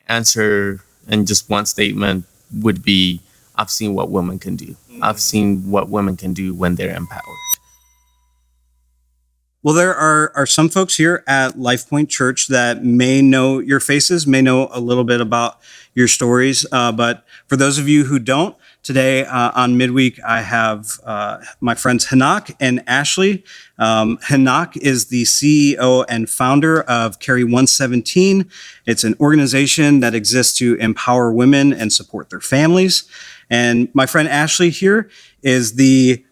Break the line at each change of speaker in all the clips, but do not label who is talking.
answer in just one statement would be, I've seen what women can do. I've seen what women can do when they're empowered.
Well, there are some folks here at Life Point Church that may know your faces, may know a little bit about your stories. But for those of you who don't, today on Midweek, I have my friends Henok and Ashley. Henok is the CEO and founder of Carry 117. It's an organization that exists to empower women and support their families. And my friend Ashley here is the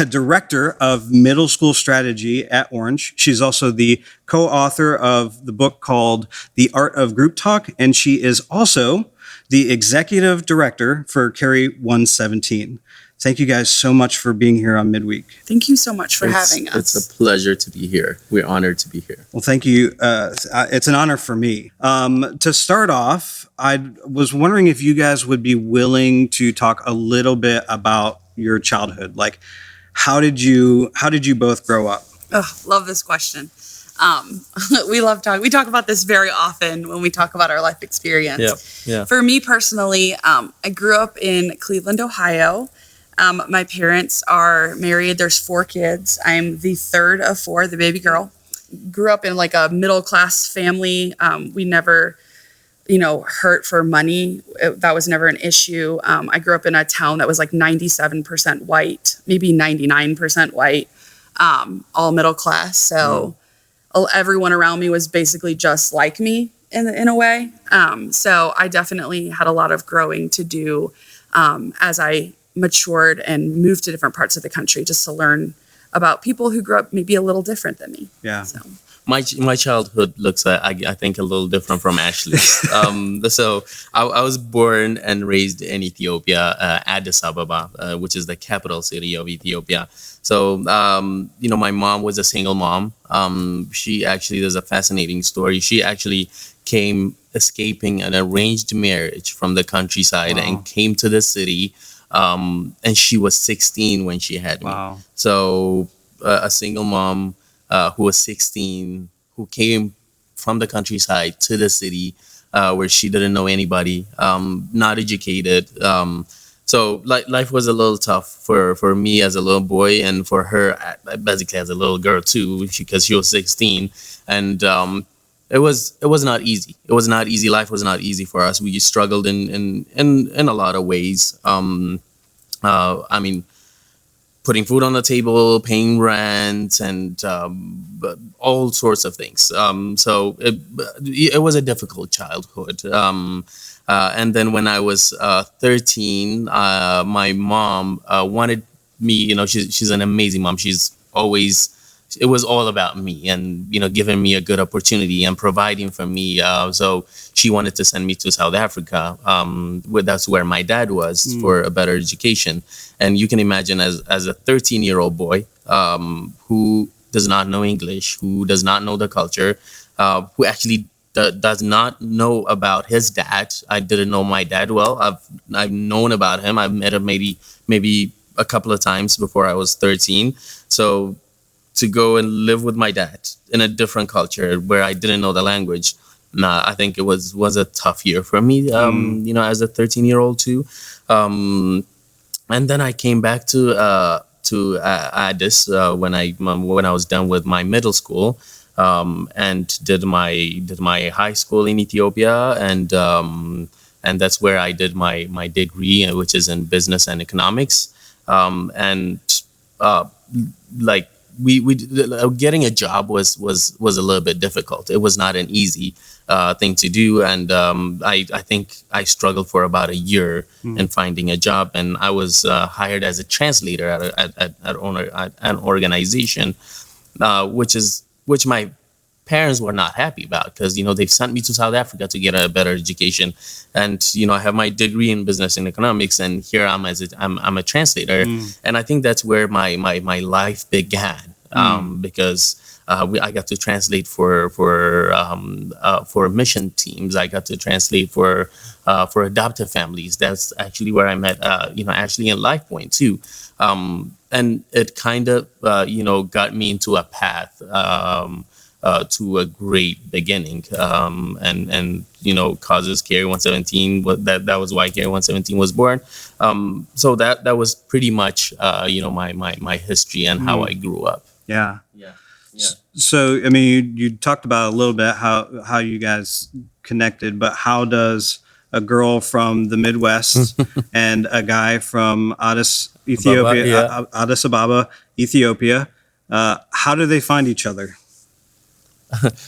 director of middle school strategy at Orange. She's also the co-author of the book called The Art of Group Talk, and she is also the executive director for Carry 117. Thank you guys so much for being here on Midweek.
Thank you so much for having us.
It's a pleasure to be here. We're honored to be here.
Well, thank you. It's an honor for me. To start off, I was wondering if you guys would be willing to talk a little bit about your childhood. Like, how did you both grow up?
Oh, love this question. We talk about this very often when we talk about our life experience.
Yeah.
For me personally, I grew up in Cleveland, Ohio. My parents are married. There's 4 kids. I'm the third of 4, the baby girl. Grew up in like a middle class family. We never hurt for money. That was never an issue. I grew up in a town that was like 97% white, maybe 99% white, all middle class. So everyone around me was basically just like me in a way. So I definitely had a lot of growing to do as I matured and moved to different parts of the country just to learn about people who grew up maybe a little different than me.
Yeah.
So.
My childhood looks, I think, a little different from Ashley's. So I was born and raised in Ethiopia, Addis Ababa, which is the capital city of Ethiopia. So, my mom was a single mom. There's a fascinating story. She actually came escaping an arranged marriage from the countryside and came to the city. And she was 16 when she had me.
Wow.
So a single mom who was 16, who came from the countryside to the city where she didn't know anybody, not educated. So life was a little tough for me as a little boy, and for her basically as a little girl too, because she was 16. And it was not easy. It was not easy. Life was not easy for us. We struggled in a lot of ways. Putting food on the table, paying rent, and all sorts of things. So it was a difficult childhood. And then when I was 13, my mom wanted me. She's an amazing mom. It was all about me and, giving me a good opportunity and providing for me. So she wanted to send me to South Africa. That's where my dad was for a better education. And you can imagine as a 13-year-old boy who does not know English, who does not know the culture, who actually does not know about his dad. I didn't know my dad well. I've known about him. I've met him maybe a couple of times before I was 13. So to go and live with my dad in a different culture where I didn't know the language, I think it was a tough year for me, as a 13-year-old too. And then I came back to Addis when I was done with my middle school, and did my high school in Ethiopia, and that's where I did my degree, which is in business and economics, we getting a job was a little bit difficult. It was not an easy thing to do, and I think I struggled for about a year in finding a job, and I was hired as a translator at an organization, which my parents were not happy about, because they've sent me to South Africa to get a better education, and I have my degree in business and economics, and here I'm a translator, and I think that's where my life began, because I got to translate for mission teams. I got to translate for adoptive families. That's actually where I met Ashley and Life Point too, and it kind of got me into a path to a great beginning. And causes Carry 117. That was why Carry 117 was born. So that was pretty much my history and how I grew up.
Yeah.
Yeah.
So, I mean, you talked about a little bit how you guys connected, but how does a girl from the Midwest and a guy from Addis Ababa, Ethiopia, how do they find each other?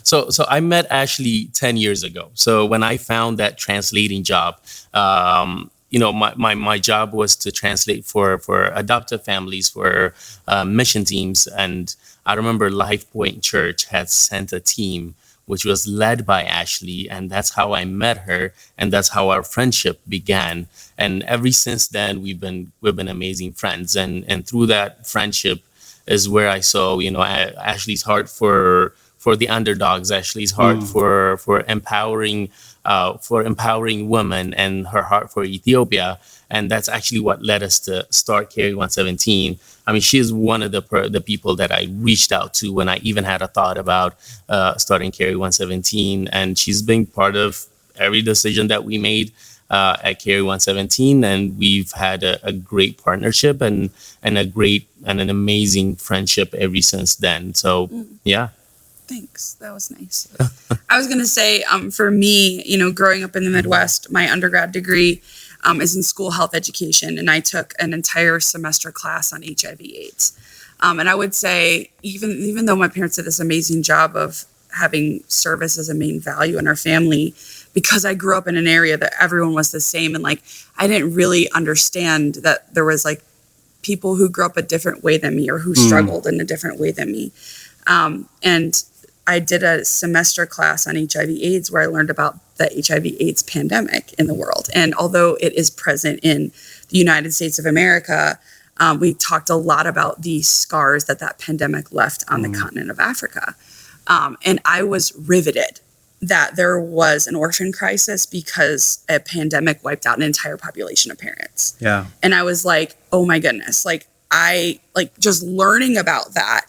So I met Ashley 10 years ago. So when I found that translating job, my job was to translate for adoptive families, for mission teams. And I remember LifePoint Church had sent a team which was led by Ashley, and that's how I met her, and that's how our friendship began. And ever since then, we've been amazing friends. And through that friendship is where I saw, Ashley's heart for the underdogs, Ashley's heart for empowering women, and her heart for Ethiopia. And that's actually what led us to start Carry 117. I mean, she is one of the people that I reached out to when I even had a thought about starting Carry 117. And she's been part of every decision that we made at Carry 117. And we've had a great partnership and an amazing friendship ever since then. So, yeah.
Thanks. That was nice. I was going to say, for me, growing up in the Midwest, my undergrad degree is in school health education, and I took an entire semester class on HIV/AIDS. And I would say, even though my parents did this amazing job of having service as a main value in our family, because I grew up in an area that everyone was the same, and I didn't really understand that there was people who grew up a different way than me, or who struggled in a different way than me. And I did a semester class on HIV/AIDS where I learned about the HIV/AIDS pandemic in the world. And although it is present in the United States of America, we talked a lot about the scars that pandemic left on the continent of Africa. And I was riveted that there was an orphan crisis because a pandemic wiped out an entire population of parents.
Yeah.
And I was like, oh my goodness, just learning about that,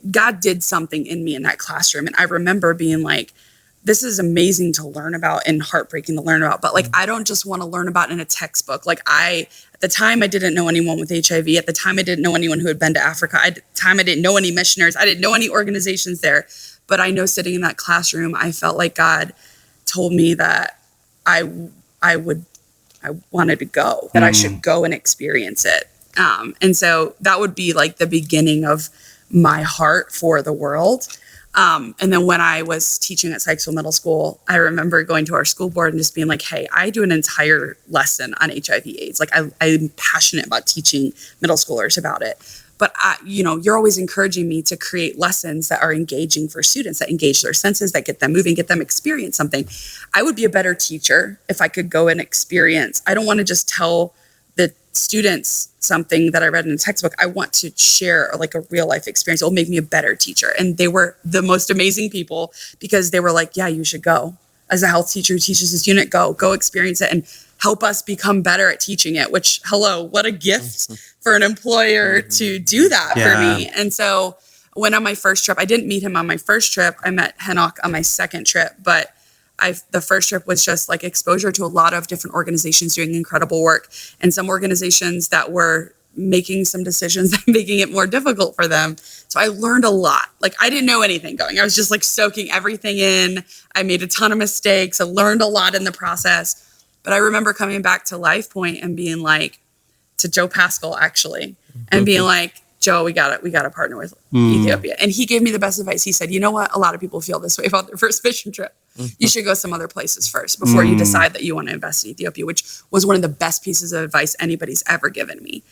God did something in me in that classroom. And I remember being like, this is amazing to learn about and heartbreaking to learn about. But I don't just want to learn about in a textbook. At the time, I didn't know anyone with HIV. At the time, I didn't know anyone who had been to Africa. At the time, I didn't know any missionaries. I didn't know any organizations there. But I know sitting in that classroom, I felt like God told me that I wanted to go, that I should go and experience it. And so that would be the beginning of my heart for the world. And then when I was teaching at Sykesville Middle School, I remember going to our school board and just being like, hey, I do an entire lesson on HIV/AIDS. I'm passionate about teaching middle schoolers about it. But, you're always encouraging me to create lessons that are engaging for students, that engage their senses, that get them moving, get them experience something. I would be a better teacher if I could go and experience. I don't want to just tell the students something that I read in a textbook. I want to share a real life experience. It will make me a better teacher. And they were the most amazing people, because they were like, yeah, you should go. As a health teacher who teaches this unit, go experience it and help us become better at teaching it, which, hello, what a gift for an employer to do that for me. And so when on my first trip, I didn't meet him on my first trip. I met Henok on my second trip, but the first trip was just exposure to a lot of different organizations doing incredible work, and some organizations that were making some decisions and making it more difficult for them. So I learned a lot. I didn't know anything going. I was just soaking everything in. I made a ton of mistakes. I learned a lot in the process. But I remember coming back to LifePoint and being to Joe Pascal actually, and being like, Joe, we got to partner with Ethiopia. And he gave me the best advice. He said, you know what? A lot of people feel this way about their first mission trip. You should go some other places first before you decide that you want to invest in Ethiopia, which was one of the best pieces of advice anybody's ever given me.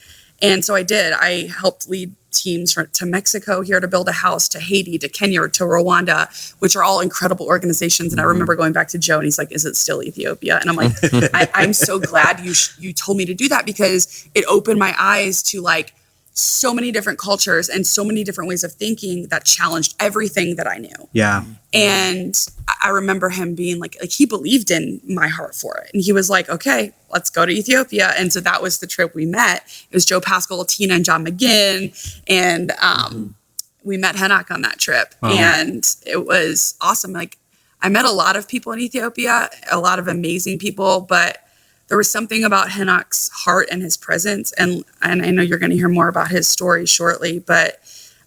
And so I did. I helped lead teams to Mexico here to build a house, to Haiti, to Kenya, to Rwanda, which are all incredible organizations. And I remember going back to Joe and he's like, is it still Ethiopia? And I'm like, I'm so glad you told me to do that, because it opened my eyes to so many different cultures and so many different ways of thinking that challenged everything that I knew.
Yeah.
And I remember him being he believed in my heart for it. And he was like, okay, let's go to Ethiopia. And so that was the trip we met. It was Joe Pascal, Tina and John McGinn. And we met Henok on that trip, and it was awesome. Like, I met a lot of people in Ethiopia, a lot of amazing people, but there was something about Henok's heart and his presence. And I know you're going to hear more about his story shortly, but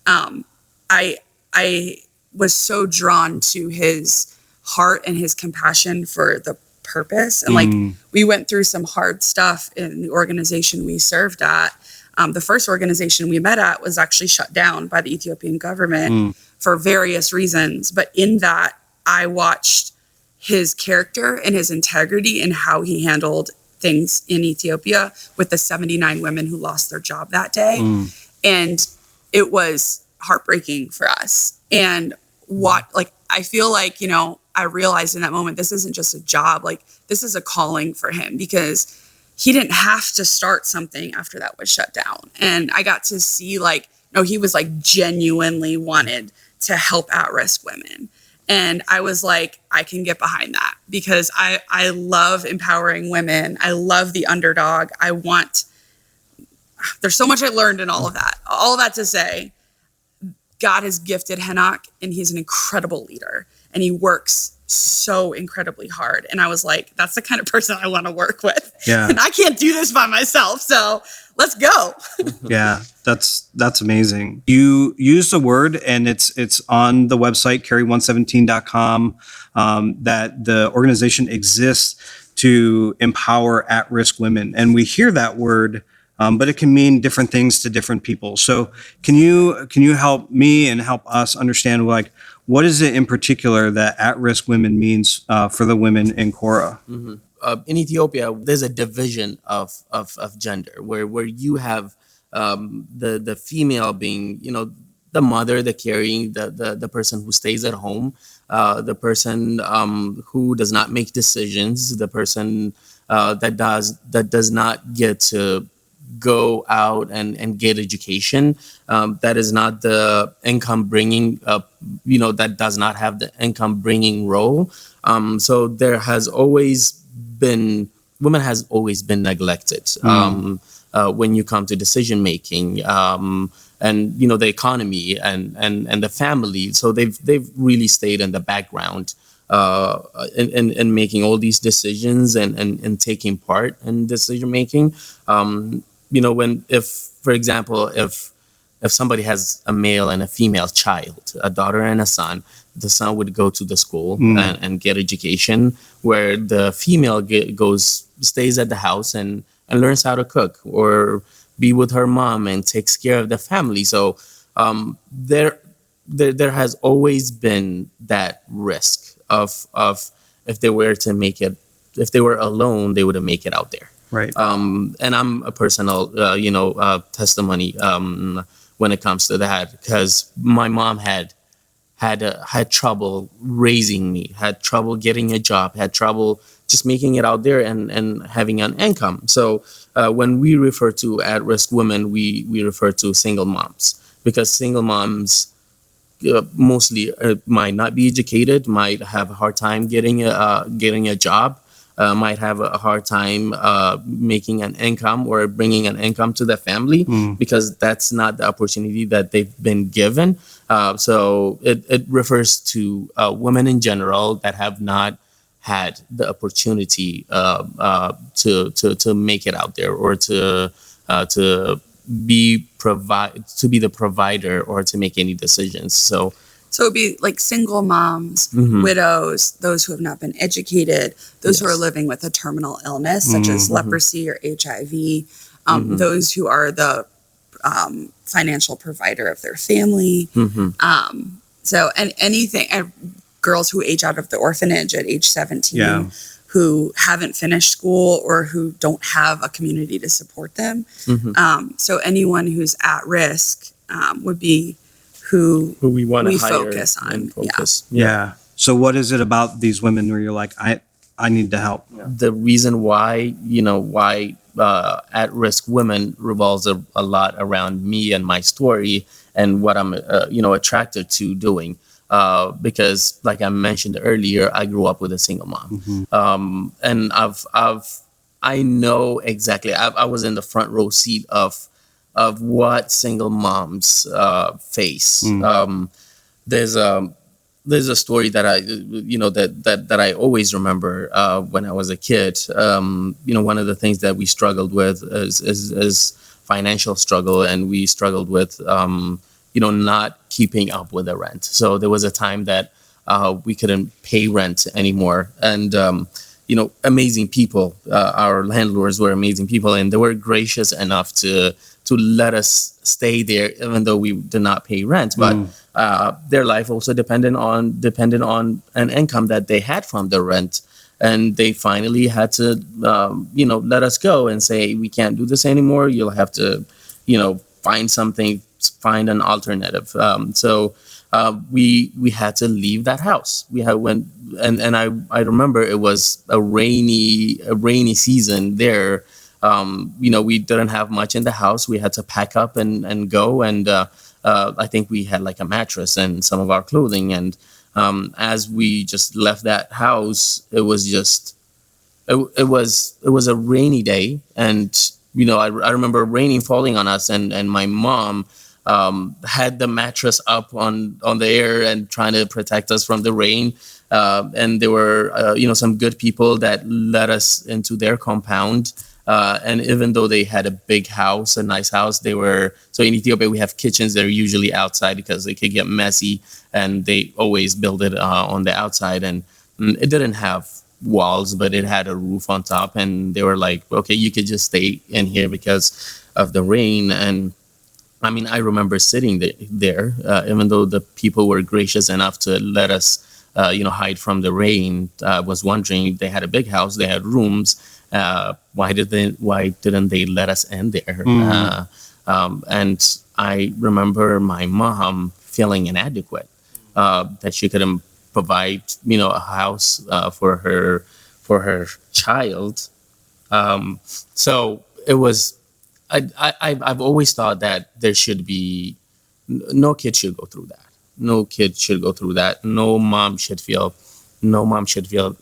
I was so drawn to his heart and his compassion for the purpose. And like, we went through some hard stuff in the organization we served at. The first organization we met at was actually shut down by the Ethiopian government for various reasons. But in that, I watched his character and his integrity and how he handled things in Ethiopia with the 79 women who lost their job that day. And it was heartbreaking for us. And I feel like, I realized in that moment, this isn't just a job, like this is a calling for him, because he didn't have to start something after that was shut down. And I got to see he was like genuinely wanted to help at-risk women. And I was like, I can get behind that, because I love empowering women. I love the underdog. There's so much I learned in all of that. All of that to say, God has gifted Henok, and he's an incredible leader, and he works so incredibly hard. And I was like, that's the kind of person I want to work with.
Yeah.
And I can't do this by myself. So let's go.
Yeah, that's amazing. You use the word, and it's on the website, carry117.com, that the organization exists to empower at-risk women. And we hear that word, but it can mean different things to different people. So can you help me and help us understand, what is it in particular that at-risk women means for the women in Korah?
In Ethiopia, there's a division of gender where you have the female being, the mother, the caring, the person who stays at home, the person who does not make decisions, the person that does not get to go out and get education, that is not the income bringing, that does not have the income bringing role. So women has always been neglected when you come to decision making, and the economy and the family. So they've really stayed in the background in making all these decisions and taking part in decision making. For example, if somebody has a male and a female child, a daughter and a son, the son would go to the school and get education, where the female stays at the house and learns how to cook or be with her mom and takes care of the family. So there has always been that risk of if they were to make it, if they were alone, they wouldn't make it out there.
Right.
And I'm a personal, testimony when it comes to that, because my mom had trouble raising me, had trouble getting a job, had trouble just making it out there and having an income. So when we refer to at-risk women, we refer to single moms, because single moms mostly might not be educated, might have a hard time getting a job, might have a hard time making an income or bringing an income to the family, because that's not the opportunity that they've been given. So it refers to women in general that have not had the opportunity to make it out there, or to be the provider, or to make any decisions. So
it'd be like single moms, widows, those who have not been educated, those who are living with a terminal illness, such as leprosy or HIV, those who are the financial provider of their family. Girls who age out of the orphanage at age 17, who haven't finished school or who don't have a community to support them. So anyone who's at risk would be who we want to focus on.
Yeah. So what is it about these women where you're like, I need to help?
The reason why at-risk women revolves a lot around me and my story and what I'm attracted to doing. Because, like I mentioned earlier, I grew up with a single mom, and I know exactly. I was in the front row seat of of what single moms face. There's a story that I always remember when I was a kid. One of the things that we struggled with is financial struggle, and we struggled with not keeping up with the rent. So there was a time that we couldn't pay rent anymore, and amazing people. Our landlords were amazing people, and they were gracious enough to let us stay there, even though we did not pay rent. But their life also depended on an income that they had from the rent, and they finally had to, let us go and say, we can't do this anymore. You'll have to, find an alternative. So we had to leave that house. I remember it was a rainy season there. We didn't have much in the house. We had to pack up and go. And I think we had like a mattress and some of our clothing. And as we just left that house, it was a rainy day. And, I remember raining falling on us, and my mom had the mattress up on the air and trying to protect us from the rain. And there were, some good people that let us into their compound. And even though they had a big house, a nice house, so in Ethiopia, we have kitchens that are usually outside because they could get messy, and they always build it on the outside. And it didn't have walls, but it had a roof on top. And they were like, okay, you could just stay in here because of the rain. And I mean, I remember sitting there, even though the people were gracious enough to let us, hide from the rain. I was wondering, they had a big house, they had rooms. Why didn't they let us in there? And I remember my mom feeling inadequate, that she couldn't provide, a house for her child. So it was. I've always thought that there should be no kid should go through that. No kid should go through that. No mom should feel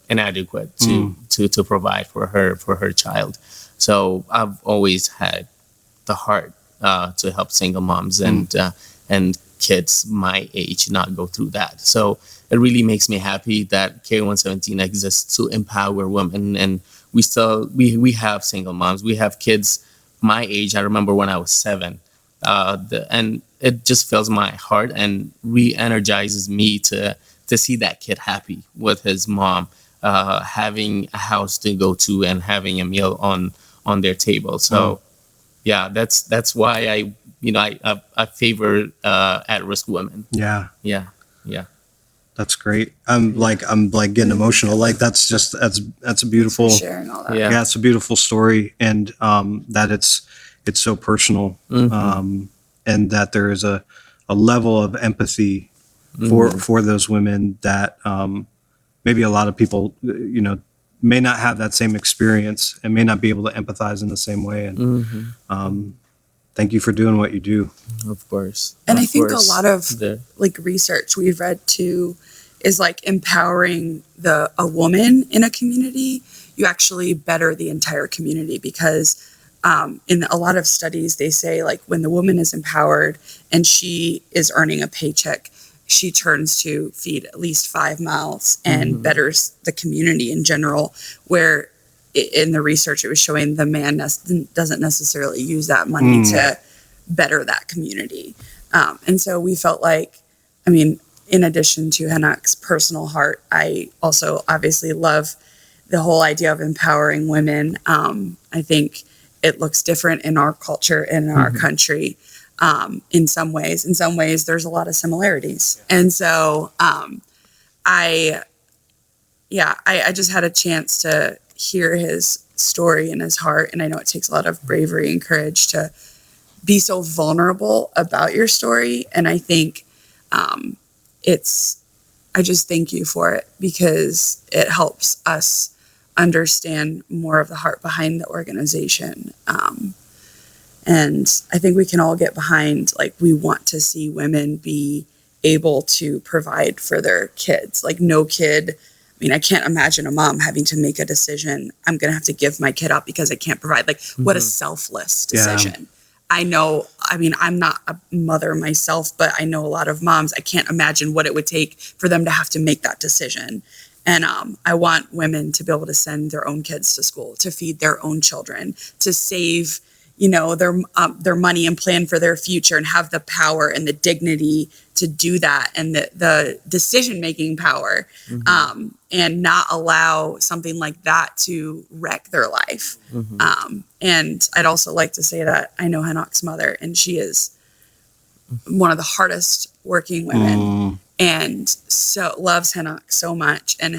inadequate to provide for her child. So I've always had the heart to help single moms and kids my age not go through that. So it really makes me happy that K117 exists to empower women, and we have single moms. We have kids my age. I remember when I was 7, and it just fills my heart and re-energizes me to see that kid happy with his mom, having a house to go to and having a meal on their table. So yeah, that's why I favor at-risk women.
Yeah.
That's
great. I'm getting emotional. Like that's a beautiful.
Thanks for sharing all that.
Yeah, it's a beautiful story, and that it's so personal, and that there is a level of empathy for those women that maybe a lot of people may not have that same experience and may not be able to empathize in the same way. And thank you for doing what you do.
Of course.
And I think a lot of research we've read too is like empowering a woman in a community. You actually better the entire community, because in a lot of studies they say like when the woman is empowered and she is earning a paycheck, she turns to feed at least 5 mouths and betters the community in general, where in the research it was showing the man doesn't necessarily use that money to better that community. And so we felt like, I mean, in addition to Henok's personal heart, I also obviously love the whole idea of empowering women. I think it looks different in our culture and in our country. In some ways. In some ways, there's a lot of similarities. And so I just had a chance to hear his story and his heart. And I know it takes a lot of bravery and courage to be so vulnerable about your story. And I think I just thank you for it, because it helps us understand more of the heart behind the organization. And I think we can all get behind, like, we want to see women be able to provide for their kids. Like, no kid, I mean, I can't imagine a mom having to make a decision, I'm going to have to give my kid up because I can't provide. Like, what a selfless decision. I know, I mean, I'm not a mother myself, but I know a lot of moms. I can't imagine what it would take for them to have to make that decision. And I want women to be able to send their own kids to school, to feed their own children, to save, their money and plan for their future, and have the power and the dignity to do that, and the decision-making power, and not allow something like that to wreck their life. And I'd also like to say that I know Henok's mother, and she is one of the hardest working women, and so loves Henok so much, and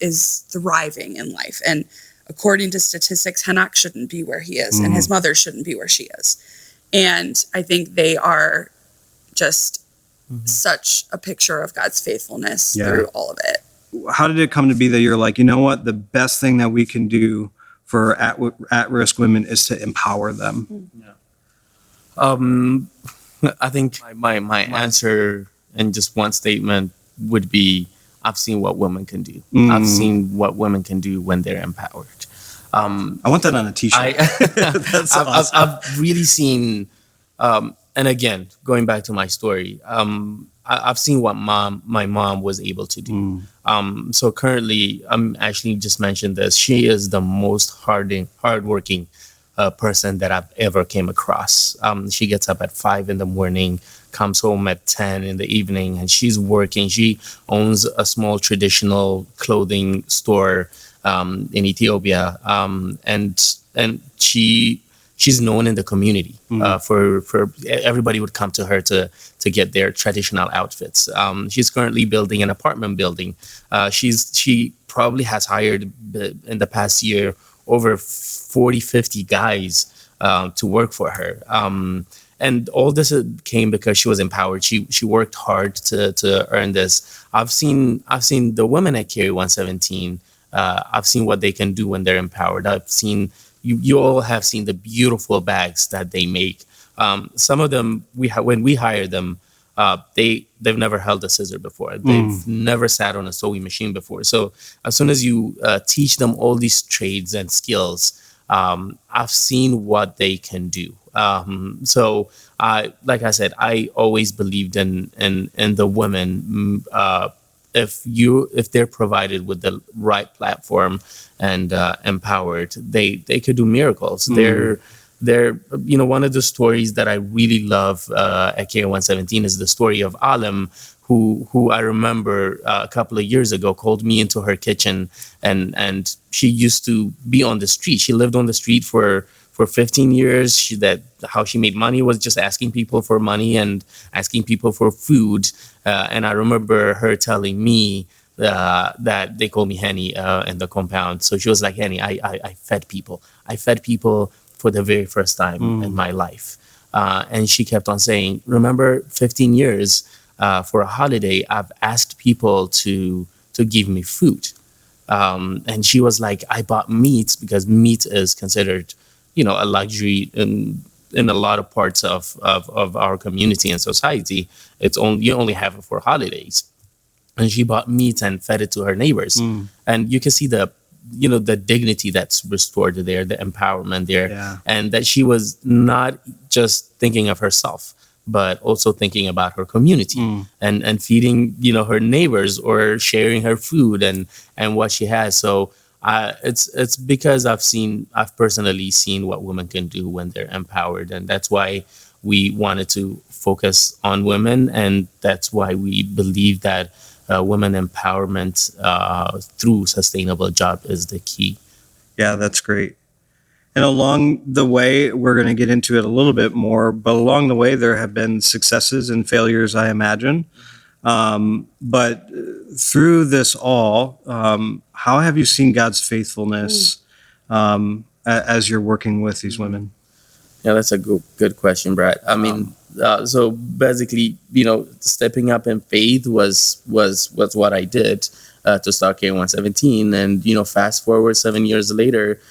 is thriving in life. And according to statistics, Henok shouldn't be where he is, and his mother shouldn't be where she is. And I think they are just such a picture of God's faithfulness through all of it.
How did it come to be that you're like, you know what, the best thing that we can do for at-risk women is to empower them?
I think my answer in just one statement would be, I've seen what women can do. I've seen what women can do when they're empowered.
I want that on a t-shirt. That's awesome.
I've really seen, and again, going back to my story, I've seen what my mom was able to do. So currently, Ashley just mentioned this. She is the most hardworking person that I've ever came across. She gets up at 5 a.m, comes home at 10 p.m, and she's working. She owns a small traditional clothing store in Ethiopia, and she's known in the community for everybody would come to her to get their traditional outfits. She's currently building an apartment building. She probably has hired in the past year over 40-50 guys to work for her. And all this came because she was empowered. She worked hard to earn this. I've seen the women at Carry 117. I've seen what they can do when they're empowered. I've seen you all have seen the beautiful bags that they make. Some of them when we hire them, they've never held a scissor before. They've never sat on a sewing machine before. So as soon as you teach them all these trades and skills, I've seen what they can do. So like I said, I always believed in the women. If they're provided with the right platform and empowered, they could do miracles. They're one of the stories that I really love at K117 is the story of Alim, who I remember a couple of years ago called me into her kitchen, and she used to be on the street. She lived on the street for 15 years. How she made money was just asking people for money and asking people for food. And I remember her telling me that they call me Henny in the compound. So she was like, Henny, I fed people. I fed people for the very first time in my life. And she kept on saying, remember 15 years for a holiday, I've asked people to give me food. And she was like, I bought meat because meat is considered a luxury in a lot of parts of our community and society. You only have it for holidays. And she bought meat and fed it to her neighbors. And you can see the dignity that's restored there, the empowerment there, and that she was not just thinking of herself, but also thinking about her community and feeding, her neighbors or sharing her food and what she has. So it's because I've personally seen what women can do when they're empowered, and that's why we wanted to focus on women, and that's why we believe that women empowerment through sustainable job is the key.
Yeah, that's great. And along the way, we're going to get into it a little bit more, but along the way, there have been successes and failures, I imagine. But through this all, how have you seen God's faithfulness as you're working with these women?
Yeah, that's a good question, Brad. I mean, so basically, stepping up in faith was what I did to start K117. And, fast forward 7 years later,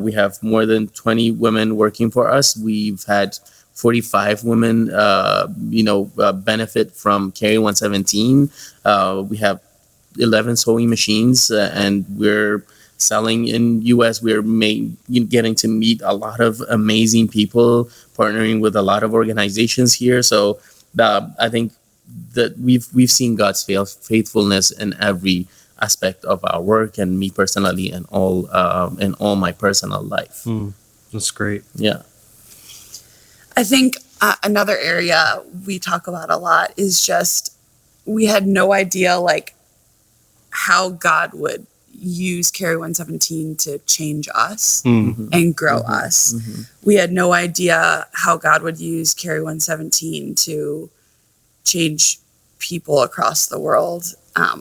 we have more than 20 women working for us. We've had 45 women, benefit from K117. We have 11 sewing machines, and we're selling in US. We're getting to meet a lot of amazing people, partnering with a lot of organizations here. So I think that we've seen God's faithfulness in every aspect of our work, and me personally, and all my personal life.
That's great.
Yeah.
I think another area we talk about a lot is just we had no idea like how God would use Carry 117 to change us and grow us. We had no idea how God would use Carry 117 to change people across the world,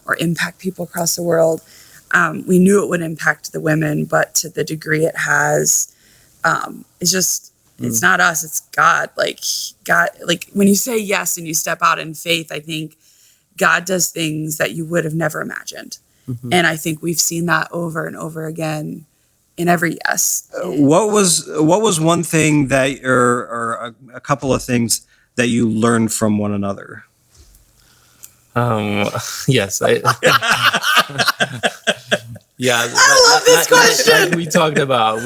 or impact people across the world. We knew it would impact the women, but to the degree it has, it's just, it's not us, it's God. Like when you say yes and you step out in faith, I think God does things that you would have never imagined. And I think we've seen that over and over again in every yes.
What was one thing that, or a couple of things that you learned from one another?
Yes. Yeah,
I love this question.
Like we talked about,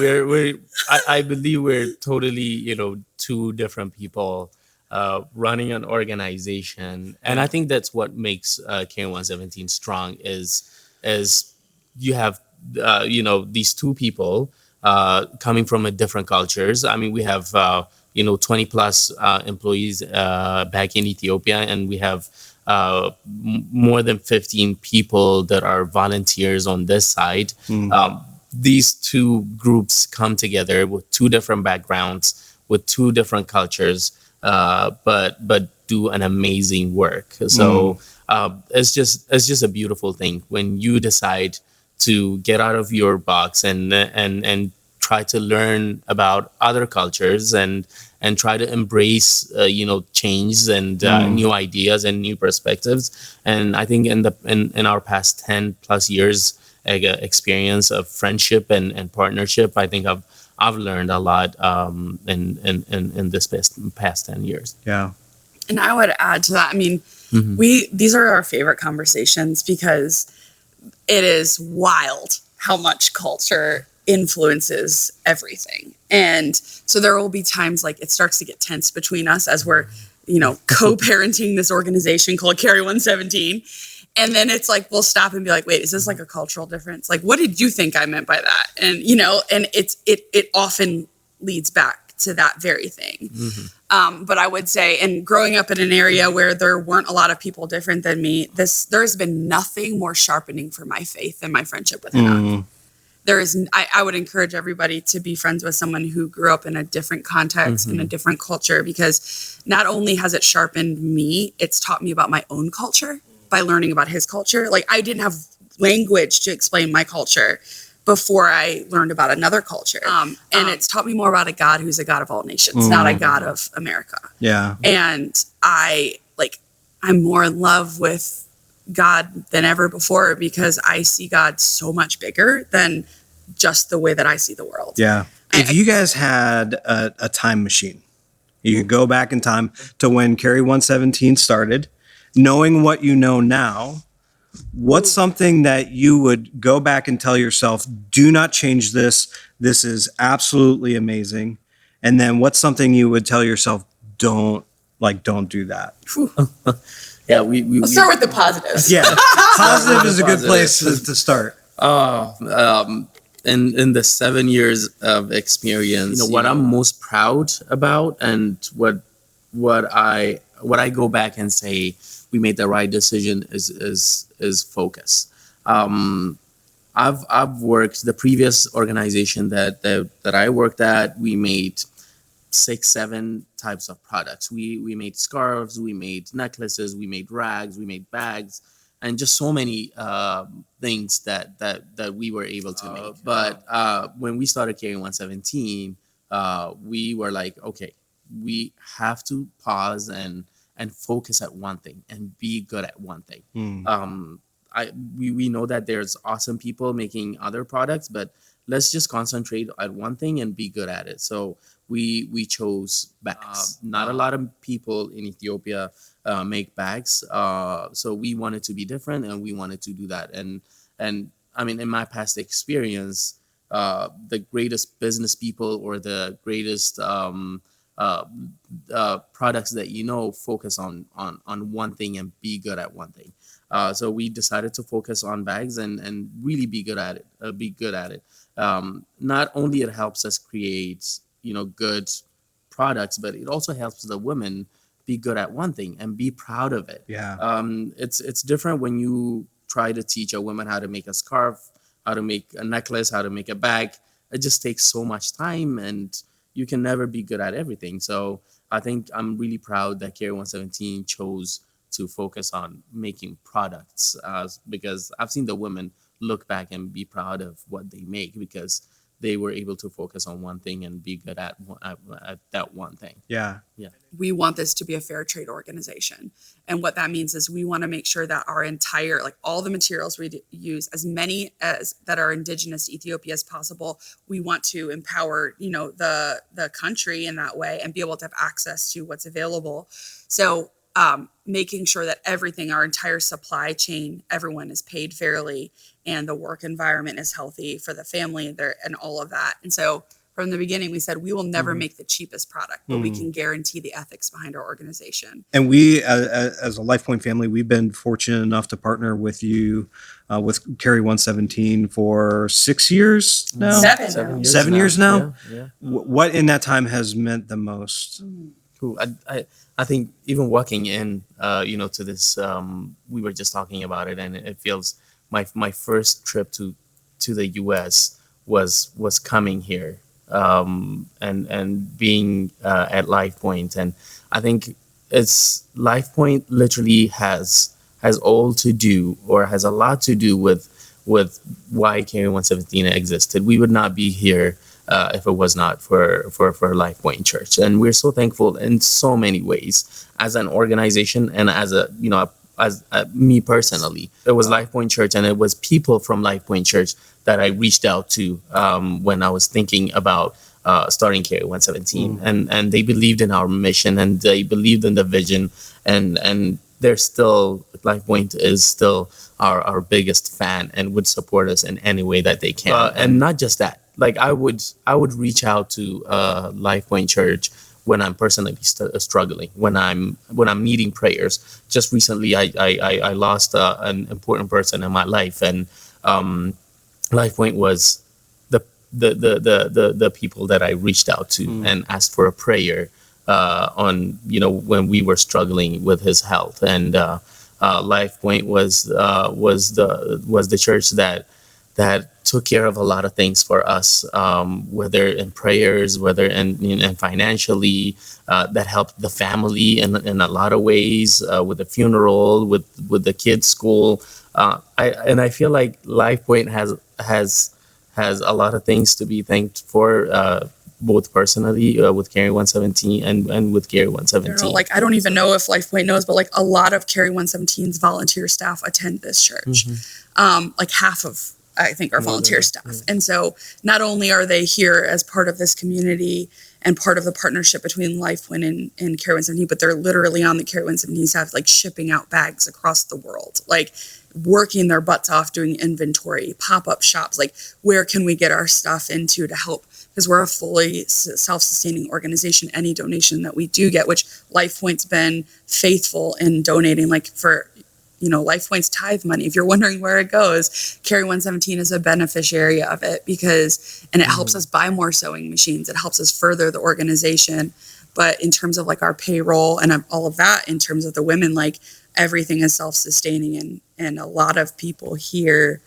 I believe we're totally, two different people running an organization, and I think that's what makes K117 strong is you have these two people coming from a different cultures. I mean, we have 20 plus employees back in Ethiopia, and we have more than 15 people that are volunteers on this side. These two groups come together with two different backgrounds, with two different cultures, but do an amazing work. So it's just a beautiful thing when you decide to get out of your box and try to learn about other cultures and try to embrace change and new ideas and new perspectives. And I think in our past 10 plus years experience of friendship and partnership, I think I've learned a lot in this past 10 years.
Yeah.
And I would add to that, I mean, these are our favorite conversations because it is wild how much culture influences everything. And so there will be times like it starts to get tense between us as we're, co-parenting this organization called Carry 117. And then it's like, we'll stop and be like, wait, is this like a cultural difference? Like, what did you think I meant by that? And, and it often leads back to that very thing. But I would say, and growing up in an area where there weren't a lot of people different than me, there's been nothing more sharpening for my faith than my friendship with Henok. I would encourage everybody to be friends with someone who grew up in a different context, in a different culture, because not only has it sharpened me, it's taught me about my own culture by learning about his culture. Like, I didn't have language to explain my culture before I learned about another culture. And it's taught me more about a God who's a God of all nations, not a God of America.
Yeah.
And I'm more in love with God than ever before because I see God so much bigger than just the way that I see the world.
Yeah. If you guys had a time machine, you could go back in time to when Carry 117 started, knowing what you know now, what's something that you would go back and tell yourself, do not change this. This is absolutely amazing. And then what's something you would tell yourself, don't do that?
Yeah,
Let's start with the positives.
Yeah, positive is a good place to start.
In the 7 years of experience, what I'm most proud about, and what I go back and say we made the right decision is focus. I've worked the previous organization that I worked at. We made 6-7 types of products. We made scarves, we made necklaces, we made rags, we made bags, and just so many things that we were able to make. But when we started Carry 117, we were like, okay, we have to pause and focus at one thing and be good at one thing. We know that there's awesome people making other products, but let's just concentrate at one thing and be good at it. So we chose bags. Not a lot of people in Ethiopia make bags. So we wanted to be different, and we wanted to do that. And in my past experience, the greatest business people or the greatest uh, products that focus on one thing and be good at one thing. So we decided to focus on bags and really be good at it. Not only it helps us create good products, but it also helps the women be good at one thing and be proud of it.
Yeah.
It's different when you try to teach a woman how to make a scarf, how to make a necklace, how to make a bag. It just takes so much time, and you can never be good at everything. So I think I'm really proud that Carry 117 chose to focus on making products, because I've seen the women look back and be proud of what they make because they were able to focus on one thing and be good at that one thing.
Yeah.
We want this to be a fair trade organization. And what that means is we want to make sure that our entire, like all the materials we use, as many as that are indigenous to Ethiopia as possible, we want to empower, the country in that way and be able to have access to what's available. So making sure that everything, our entire supply chain, everyone is paid fairly and the work environment is healthy for the family there and all of that. And so from the beginning, we said we will never make the cheapest product, but we can guarantee the ethics behind our organization.
And we, as a LifePoint family, we've been fortunate enough to partner with you with Carry 117 for 6 years now.
7
years now.
Yeah.
What in that time has meant the most?
Cool. I think even walking in, to this, we were just talking about it, and it feels my first trip to the U.S. was coming here, and being at LifePoint, and I think it's LifePoint literally has all to do, or has a lot to do with why Carry 117 existed. We would not be here if it was not for LifePoint Church, and we're so thankful in so many ways as an organization and as me personally. It was LifePoint Church, and it was people from LifePoint Church that I reached out to when I was thinking about starting Carry 117, and they believed in our mission, and they believed in the vision, and they're still, LifePoint is still our biggest fan and would support us in any way that they can. And not just that, like I would reach out to LifePoint Church when I'm personally struggling, when I'm needing prayers. Just recently, I lost an important person in my life, and LifePoint was the people that I reached out to and asked for a prayer on when we were struggling with his health, and LifePoint was the church that took care of a lot of things for us, whether in prayers, whether in financially, that helped the family in a lot of ways, with the funeral, with the kids' school. I feel like LifePoint has a lot of things to be thanked for, both personally with Carry 117 and with Carry 117.
I don't even know if LifePoint knows, but a lot of Carry 117's volunteer staff attend this church. Half of, I think, our volunteer staff. And so not only are they here as part of this community and part of the partnership between LifePoint and Carry 117, but they're literally on the Carry 117 staff, shipping out bags across the world, working their butts off, doing inventory, pop-up shops, where can we get our stuff into to help? Because we're a fully self-sustaining organization. Any donation that we do get, which LifePoint's been faithful in donating, for LifePoint's tithe money. If you're wondering where it goes, Carry 117 is a beneficiary of it and it helps us buy more sewing machines. It helps us further the organization. But in terms of our payroll and all of that, in terms of the women, everything is self-sustaining, and a lot of people here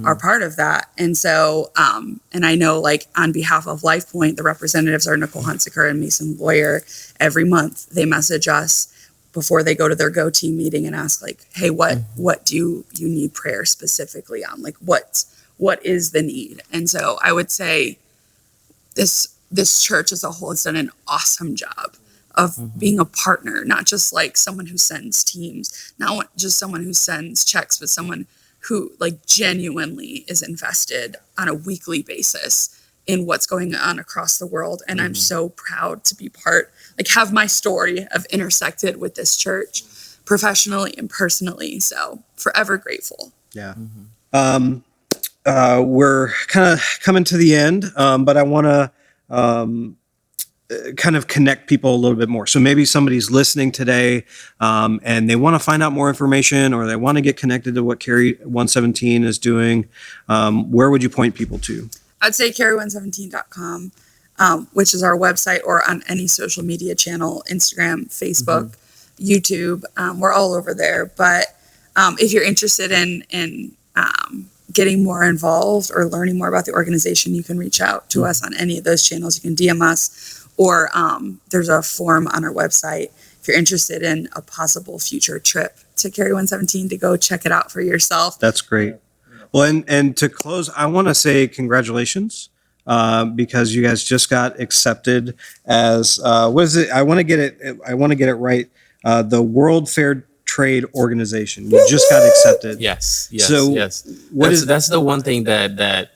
are part of that. And so, and I know on behalf of LifePoint, the representatives are Nicole Hunsaker and Mason Boyer. Every month they message us before they go to their go-to meeting and ask hey, what do you need prayer specifically on? What is the need? And so I would say this church as a whole has done an awesome job of being a partner, not just someone who sends teams, not just someone who sends checks, but someone who genuinely is invested on a weekly basis in what's going on across the world. And I'm so proud to be have my story of intersected with this church professionally and personally. So forever grateful.
Yeah. we're kind of coming to the end, but I want to kind of connect people a little bit more. So maybe somebody's listening today, and they want to find out more information, or they want to get connected to what Carry 117 is doing. Where would you point people to?
I'd say carry117.com, which is our website, or on any social media channel, Instagram, Facebook, YouTube. We're all over there. But if you're interested in getting more involved or learning more about the organization, you can reach out to us on any of those channels. You can DM us, or there's a form on our website if you're interested in a possible future trip to Carry 117 to go check it out for yourself.
That's great. Well, and to close, I want to say congratulations, because you guys just got accepted as what is it? I want to get it right. The World Fair Trade Organization. You just got accepted.
Yes.
So
That's the one thing that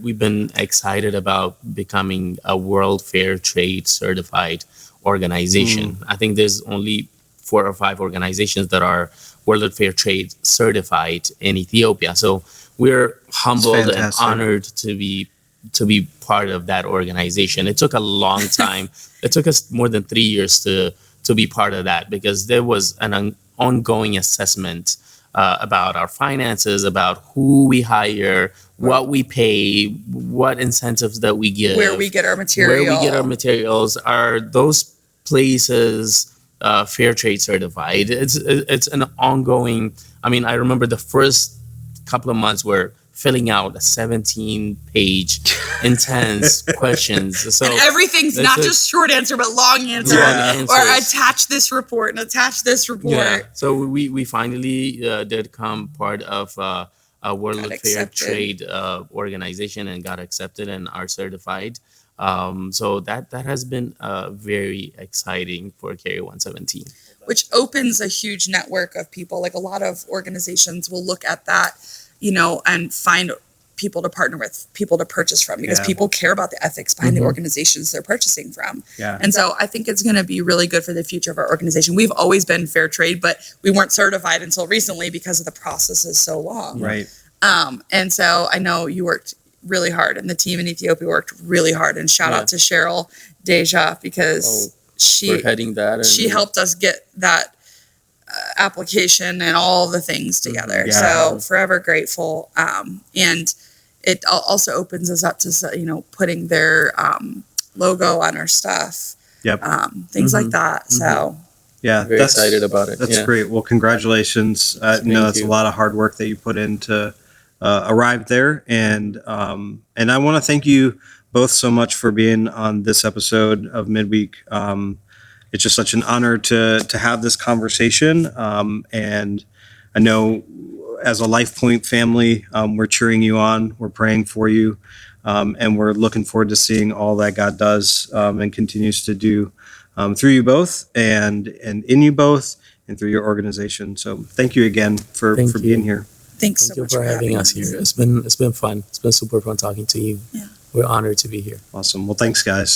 we've been excited about, becoming a World Fair Trade certified organization. I think there's only 4 or 5 organizations that are World Fair Trade certified in Ethiopia. So we're humbled and honored to be part of that organization. It took a long time. It took us more than 3 years to be part of that, because there was an ongoing assessment about our finances, about who we hire, what we pay, what incentives that we give,
where we get our materials.
Are those places fair trade certified? It's an ongoing. I mean, I remember the first couple of months were filling out a 17-page intense questions. So
and everything's not just short answer, but long answer. Or attach this report and attach this report.
Yeah. So we finally did come part of a World Fair Trade organization, and got accepted and are certified. So that has been very exciting for Carry 117.
Which opens a huge network of people. Like, a lot of organizations will look at that, and find people to partner with, people to purchase from, because people care about the ethics behind the organizations they're purchasing from. Yeah. And so I think it's going to be really good for the future of our organization. We've always been fair trade, but we weren't certified until recently because of the process is so long.
Right.
And so I know you worked really hard, and the team in Ethiopia worked really hard. And shout out to Cheryl Deja, because she helped us get that application and all the things together. So forever grateful. And it also opens us up to, putting their logo on our stuff. Yep. Things like that. So
very excited about it.
That's great. Well, congratulations. It's a lot of hard work that you put in to arrive there. And I want to thank you both so much for being on this episode of Midweek. It's just such an honor to have this conversation. And I know, as a LifePoint family, we're cheering you on. We're praying for you. And we're looking forward to seeing all that God does and continues to do through you both, and in you both, and through your organization. So thank you again for being here.
Thanks so much
for having us here. It's been fun. It's been super fun talking to you. Yeah. We're honored to be here.
Awesome. Well, thanks, guys.